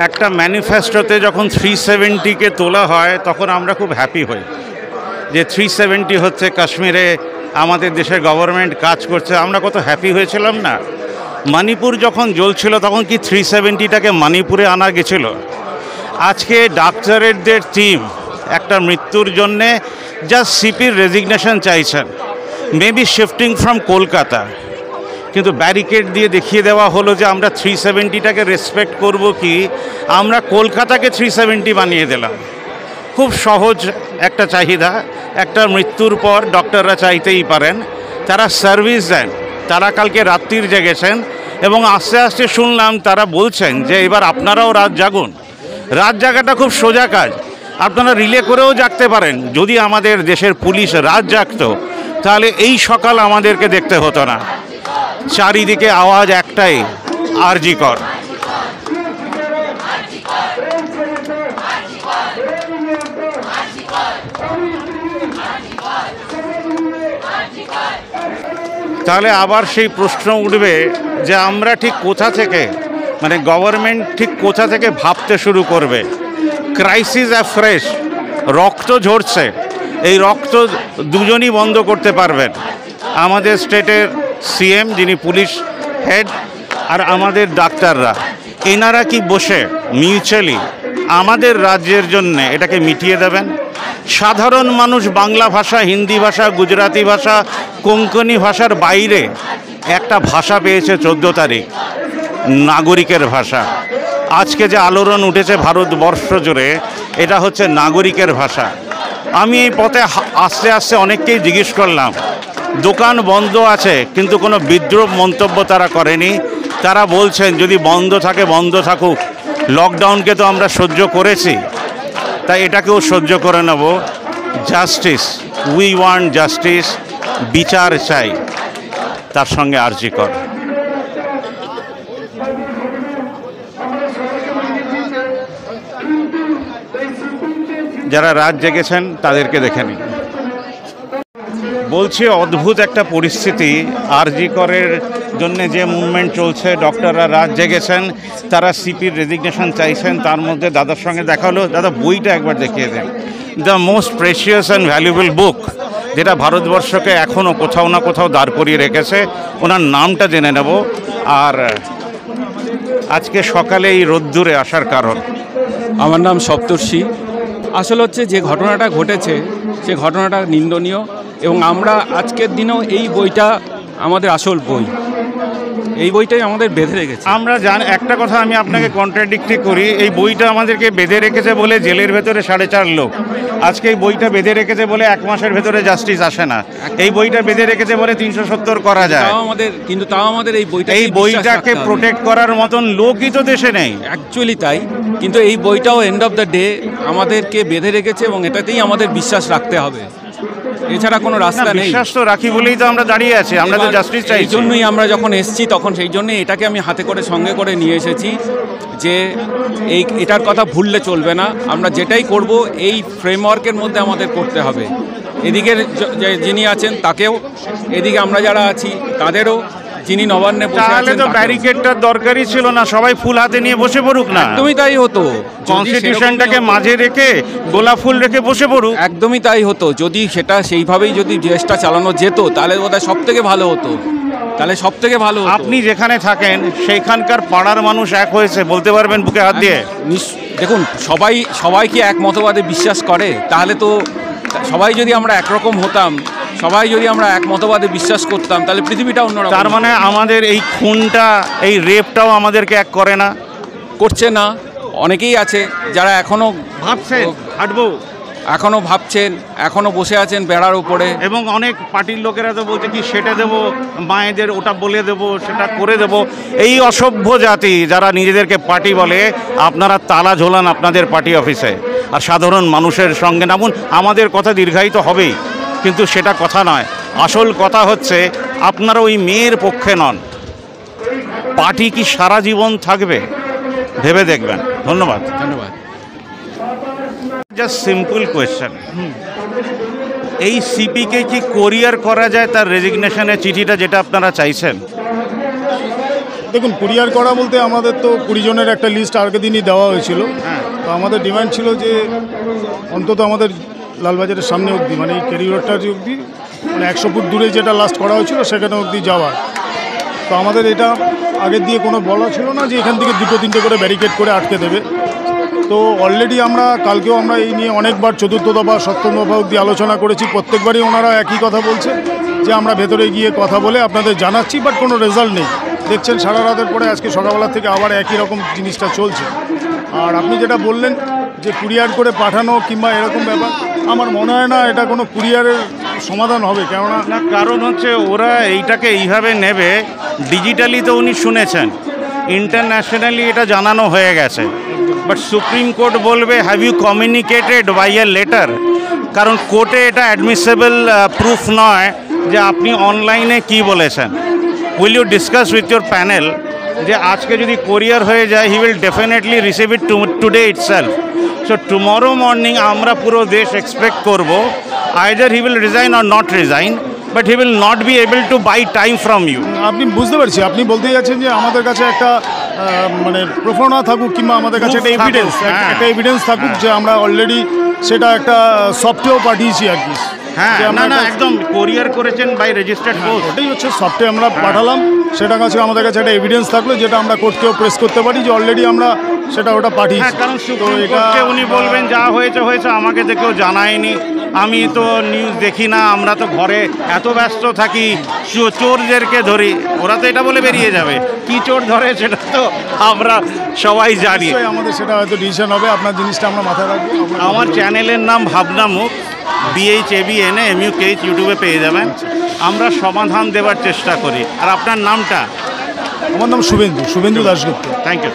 একটা ম্যানিফেস্টোতে যখন 370-কে তোলা হয় তখন আমরা খুব হ্যাপি হই যে 370 হচ্ছে কাশ্মীরে আমাদের দেশের গভর্নমেন্ট কাজ করছে, আমরা কত হ্যাপি হয়েছিলাম না? মণিপুর যখন জ্বলছিল তখন কি 370-টাকে মণিপুরে আনা গেছিল? আজকে ডাক্তারদের টিম একটা মৃত্যুর জন্যে জাস্ট সিপির রেজিগনেশন চাইছেন, মেবি শিফটিং ফ্রম কলকাতা, কিন্তু ব্যারিকেড দিয়ে দেখিয়ে দেওয়া হলো যে আমরা 370-টাকে রেসপেক্ট করব কি আমরা কলকাতাকে 370 বানিয়ে দিলাম। খুব সহজ একটা চাহিদা, একটা মৃত্যুর পর ডক্টররা চাইতেই পারেন, তারা সার্ভিস দেন, তারা কালকে রাত্রির জেগেছেন এবং আস্তে আস্তে শুনলাম তারা বলছেন যে এবার আপনারাও রাত জাগুন। রাত জাগাটা খুব সোজা কাজ, আপনারা রিলে করেও জাগতে পারেন। যদি আমাদের দেশের পুলিশ রাত জাগতো তাহলে এই সকাল আমাদেরকে দেখতে হতো না। চারিদিকে আওয়াজ একটাই, আরজি কর। তাহলে আবার সেই প্রশ্ন উঠবে যে আমরা ঠিক কোথা থেকে, মানে গভর্নমেন্ট ঠিক কোথা থেকে ভাবতে শুরু করবে? ক্রাইসিস অ্যাফ্রেশ, রক্ত ঝরছে, এই রক্ত দুজনই বন্ধ করতে পারবেন, আমাদের স্টেটের সিএম যিনি পুলিশ হেড আর আমাদের ডাক্তাররা। এনারা কি বসে মিউচুয়ালি আমাদের রাজ্যের জন্য এটাকে মিটিয়ে দেবেন? সাধারণ মানুষ বাংলা ভাষা, হিন্দি ভাষা, গুজরাটি ভাষা, কোঙ্কনি ভাষার বাইরে একটা ভাষা পেয়েছে 14 তারিখ, নাগরিকের ভাষা। আজকে যে আলোড়ন উঠেছে ভারতবর্ষ জুড়ে, এটা হচ্ছে নাগরিকের ভাষা। আমি এই পথে আস্তে আস্তে অনেককেই জিজ্ঞেস করলাম, দোকান বন্ধ আছে কিন্তু কোনো বিদ্রূপ মন্তব্য তারা করেনি। তারা বলছেন যদি বন্ধ থাকে বন্ধ থাকুক, লকডাউনকে তো আমরা সহ্য করেছি, তাই এটাকেও সহ্য করে নেব। জাস্টিস, উই ওয়ান্ট জাস্টিস, বিচার চাই, তার সঙ্গে আরজি কর। যারা রাত জেগেছেন তাদেরকে দেখে নিন। বলছি অদ্ভুত একটা পরিস্থিতি, আরজি করের জন্য যে মুভমেন্ট চলছে, ডক্টররা রাত জেগেছেন, তারা সিপির রেজিগনেশন চাইছেন। তার মধ্যে দাদার সঙ্গে দেখা হলো, দাদা বইটা একবার দেখিয়ে দেন। The most precious and valuable book, যেটা ভারতবর্ষকে এখনও কোথাও না কোথাও দাঁড় করিয়ে রেখেছে। ওনার নামটা জেনে নেব। আর আজকে সকালে এই রোদ্দুরে আসার কারণ? আমার নাম সপ্তর্ষি। আসলে হচ্ছে যে ঘটনাটা ঘটেছে সে ঘটনাটা নিন্দনীয়, এবং আমরা আজকের দিনেও এই বইটা আমাদের আসল বই, এই বইটাই আমাদের বেঁধে রেখেছে। আমরা জানি একটা কথা, আমি আপনাকে কন্ট্রাডিক্টরি করি, এই বইটা আমাদেরকে বেঁধে রেখেছে বলে জেলের ভেতরে 4.5 লোক, আজকে এই বইটা বেঁধে রেখেছে বলে 1 মাসের ভেতরে জাস্টিস আসে না, এই বইটা বেঁধে রেখেছে বলে 370 করা যায়। তাও আমাদের এই বইটাকে প্রোটেক্ট করার মতন লোকই তো দেশে নেই। অ্যাকচুয়ালি তাই, কিন্তু এই বইটাও এন্ড অফ দ্য ডে আমাদেরকে বেঁধে রেখেছে এবং এটাতেই আমাদের বিশ্বাস রাখতে হবে, এছাড়া কোনো রাস্তা নেই। বিশ্বাস তো রাখি বলেই তো আমরা দাঁড়িয়ে আছি, আমরা তো জাস্টিস চাই। এই জন্যই আমরা যখন এসেছি তখন সেই জন্যই এটাকে আমি হাতে করে সঙ্গে করে নিয়ে এসেছি যে এটার কথা ভুললে চলবে না। আমরা যেটাই করব এই ফ্রেমওয়ার্কের মধ্যে আমাদের করতে হবে। এদিকের যিনি আছেন তাকেও, এদিকে আমরা যারা আছি তাদেরও, যিনি নবান্নে বসে আছেন। তাহলে তো ব্যারিকেডটার দরকারই ছিল না, সবাই ফুল হাতে নিয়ে বসে পড়ুক না। একদমই তাই হতো, কনস্টিটিউশনটাকে মাঝে রেখে গোলাপ ফুল রেখে বসে পড়ুক। একদমই তাই হতো, যদি সেটা সেইভাবেই যদি দেশটা চালানো যেত তাহলে বোধহয় সব থেকে ভালো হতো, তাহলে সব থেকে ভালো হতো। আপনি যেখানে থাকেন সেইখানকার পাড়ার মানুষ এক হয়েছে বলতে পারবেন বুকে হাত দিয়ে? দেখুন, সবাই কি এক মতবাদে বিশ্বাস করে? তাহলে তো সবাই যদি আমরা একরকম হতাম, সবাই যদি আমরা এক মতবাদে বিশ্বাস করতাম, তাহলে পৃথিবীটা অন্যরকম। তার মানে আমাদের এই খুনটা, এই রেপটাও আমাদেরকে এক করে না? করছে না। অনেকেই আছে যারা এখনো ভাবছেন হাঁটবো, এখনো ভাবছেন, এখনো বসে আছেন বেড়ার উপরে। এবং অনেক পার্টির লোকেরা তো বলছে কি সেটা দেবো মায়েদের, ওটা বলে দেবো, সেটা করে দেবো। এই অসভ্য জাতি যারা নিজেদেরকে পার্টি বলে, আপনারা তালা ঝোলান আপনাদের পার্টি অফিসে, আর সাধারণ মানুষের সঙ্গে নামুন। আমাদের কথা দীর্ঘায়িত হবেই, কিন্তু সেটা কথা নয়। আসল কথা হচ্ছে আপনারা ওই মেয়ের পক্ষে নন। পার্টি কি সারা জীবন থাকবে? ভেবে দেখবেন। ধন্যবাদ। ধন্যবাদ। জাস্ট সিম্পল কোয়েশ্চেন, এই সিপিকে কি কোরিয়ার করা যায় তার রেজিগনেশনের চিঠিটা যেটা আপনারা চাইছেন? দেখুন, কুরিয়ার করা বলতে আমাদের তো 20 জনের একটা লিস্ট আগের দিনই দেওয়া হয়েছিল। তো আমাদের ডিমান্ড ছিল যে অন্তত আমাদের লালবাজারের সামনে অবধি, মানে এই কেরি রোডটা অবধি, মানে 100 ফুট দূরে যেটা লাস্ট করা হয়েছিল সেখানে অবধি যাওয়ার। তো আমাদের এটা আগের দিয়ে কোনো বলা ছিল না যে এখান থেকে 2-3টে করে ব্যারিকেড করে আটকে দেবে। তো অলরেডি আমরা কালকেও আমরা এই নিয়ে অনেকবার 4র্থ দফা 7ম দফা অবধি আলোচনা করেছি। প্রত্যেকবারই ওনারা একই কথা বলছে যে আমরা ভেতরে গিয়ে কথা বলে আপনাদের জানাচ্ছি, বাট কোনো রেজাল্ট নেই। দেখছেন সারা রাতের পরে আজকে সকালবেলা থেকে আবার একই রকম জিনিসটা চলছে। আর আপনি যেটা বললেন যে কুরিয়ার করে পাঠানো কিংবা এরকম ব্যাপার, আমার মনে হয় না এটা কোনো কুরিয়ারের সমাধান হবে। কেননা না, কারণ হচ্ছে ওরা এইটাকে এইভাবে নেবে। ডিজিটালি তো উনি শুনেছেন, ইন্টারন্যাশনালি এটা জানানো হয়ে গেছে, বাট সুপ্রিম কোর্ট বলবে have you communicated by a letter, কারণ কোর্টে এটা অ্যাডমিসেবল প্রুফ নয় যে আপনি অনলাইনে কি বলেছেন। Will you discuss with your panel যে আজকে যদি কোরিয়ার হয়ে যায় he will definitely receive it today itself. So tomorrow morning আমরা পুরো দেশ এক্সপেক্ট করব either he will resign or not resign, but he will not be able to buy time from you. আপনি বুঝতে পারছি, আপনি বলতে যাচ্ছেন যে আমাদের কাছে একটা মানে প্রফনা থাকুক কিংবা আমাদের কাছে একটা এভিডেন্স, একটা এভিডেন্স থাকুক যে আমরা অলরেডি সেটা একটা সফটওয়্যার পাঠিয়েছি আর কি। হ্যাঁ, না না, একদম কোরিয়ার করেছেন বাই রেজিস্টার্ড পোস্ট, ওটাই হচ্ছে সফটওয়্যার আমরা পাঠালাম। সেটা কাছে আমাদের কাছে একটা এভিডেন্স থাকলো যেটা আমরা কোর্টকেও প্রেস করতে পারি যে অলরেডি আমরা সেটা ওটা পাঠিয়েছি। হ্যাঁ, কারণ সুপ্রিম কোর্টকে উনি বলবেন যা হয়েছে হয়েছে, আমাকে তো কেউ জানায়নি, আমি তো নিউজ দেখি না, আমরা তো ঘরে এত ব্যস্ত থাকি, চোরদেরকে ধরি, ওরা তো এটা বলে বেরিয়ে যাবে। কি চোর ধরে সেটা তো আমরা সবাই জানি। আমাদের সেটা হয়তো ডিসিশন হবে, আপনার জিনিসটা আমরা মাথায় রাখবো। আমার চ্যানেলের নাম ভাবনা মুখ, BHABNAMUKH, ইউটিউবে পেয়ে যাবেন। আমরা সমাধান দেওয়ার চেষ্টা করি। আর আপনার নামটা? আমার নাম শুভেন্দু দাশগুপ্ত। Thank you.